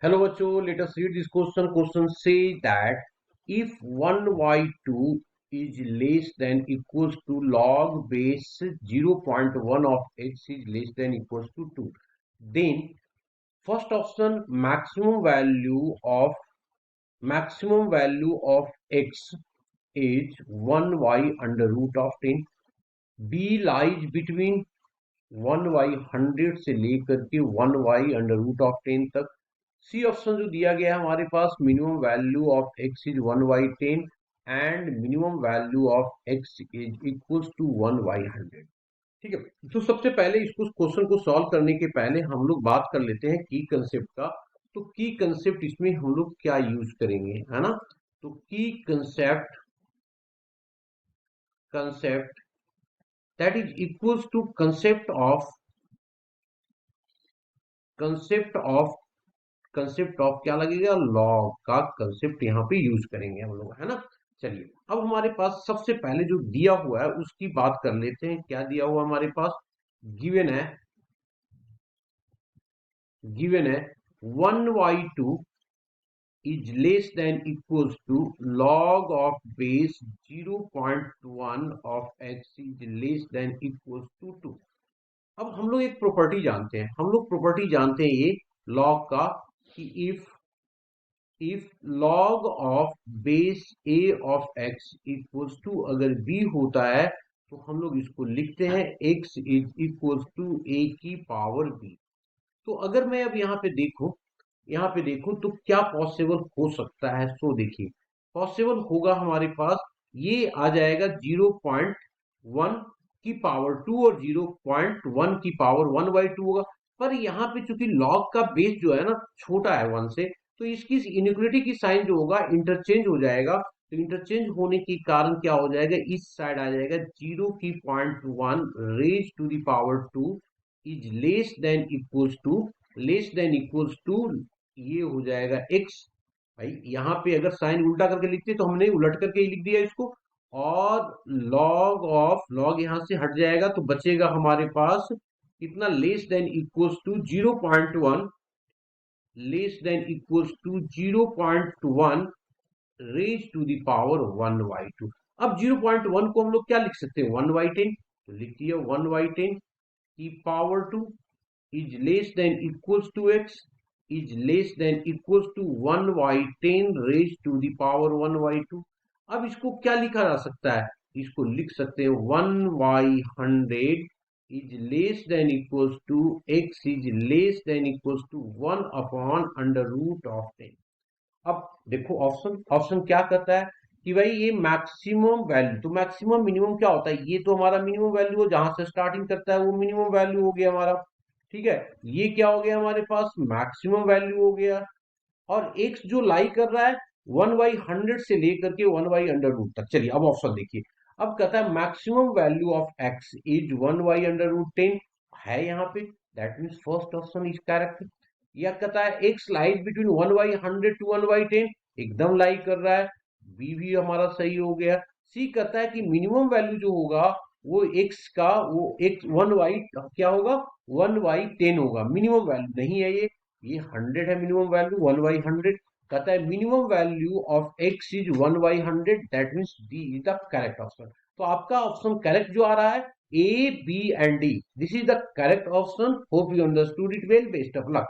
Hello बच्चों, let us read this question. Question say that if 1/2 is less than equals to log base 0.1 of x is less than equals to 2, then first option maximum value of x is 1y under root of 10. B lies between 1/100 से लेकर के 1y under root of 10 तक. C option जो दिया गया है हमारे पास, minimum value of x is 1/10 and minimum value of x is equals to 1/100. ठीक है, तो सबसे पहले इसको क्वेश्चन को सॉल्व करने के पहले हम लोग बात कर लेते हैं की कंसेप्ट का. तो की कंसेप्ट इसमें हम लोग क्या यूज करेंगे, है ना. तो की concept that is equals to concept of क्या लगेगा, लॉग का कंसेप्ट यहाँ पे यूज करेंगे हम लोग, है ना. चलिए, अब हमारे पास सबसे पहले जो दिया हुआ है उसकी बात कर लेते हैं. क्या दिया हुआ हमारे पास, गिवन है 1/2 is less than equals to log of base 0.1 of x is less than equals to 2. अब हम लोग एक प्रॉपर्टी जानते हैं, ये लॉग का, कि if log of base a of x equals to अगर b होता है तो हम लोग इसको लिखते हैं x is equals to a की पावर b. तो अगर मैं अब यहाँ पे देखूं तो क्या पॉसिबल हो सकता है. सो देखिए, पॉसिबल होगा हमारे पास, ये आ जाएगा 0.1 की पावर 2 और 0.1 की पावर 1/2 होगा. पर यहाँ पे चूंकि लॉग का बेस जो है ना छोटा है 1 से, तो इसकी इनइक्वालिटी की साइन जो होगा इंटरचेंज हो जाएगा. तो इंटरचेंज होने के कारण क्या हो जाएगा, इस साइड आ जाएगा 0 की 0.1 raise to the power 2 is less than equals to ये हो जाएगा x. भाई यहाँ पे अगर साइन उल्टा करके लिखते तो हमने उलट करके ही लिख दिया इसको, और लॉग यहाँ से हट जाएगा तो बचेगा हमारे पास कितना, less than equals to 0.1 raise to the power 1/2. अब 0.1 को हम लोग क्या लिख सकते हैं, 1/10. तो लिख दिया 1/10 की power 2 is less than equals to x is less than equals to 1/10 raised to the power 1/2. अब इसको क्या लिखा जा सकता है, इसको लिख सकते हैं 1/100 is less than equals to x is less than equals to 1 upon under root of 10. अब देखो ऑप्शन क्या कहता है कि भाई ये मैक्सिमम वैल्यू, तो मैक्सिमम मिनिमम क्या होता है, ये तो हमारा मिनिमम वैल्यू हो, जहां से स्टार्टिंग करता है वो मिनिमम वैल्यू हो गया हमारा. ठीक है, ये क्या हो गया हमारे पास, मैक्सिमम वैल्यू हो गया. और x जो लाई कर रहा है 1/100 से लेकर के 1/√. तक. चलिए अब ऑप्शन देखिए, अब कहता है maximum value of x is 1/√10 है यहाँ पे, that means first option is correct. या कहता है x लाइज बिटवीन 1/100 टू 1/10, एकदम लाई कर रहा है, बी भी हमारा सही हो गया. सी कहता है कि मिनिमम वैल्यू जो होगा वो x का, वो x 1y क्या होगा, 1/10 होगा. मिनिमम वैल्यू नहीं है ये 100 है मिनिमम वैल्यू, 1/100. कहता है minimum value of x is 1/100, that means D is the correct option. तो आपका ऑप्शन करेक्ट जो आ रहा है A, B and D, this is the correct option. Hope you understood it well. Best of luck.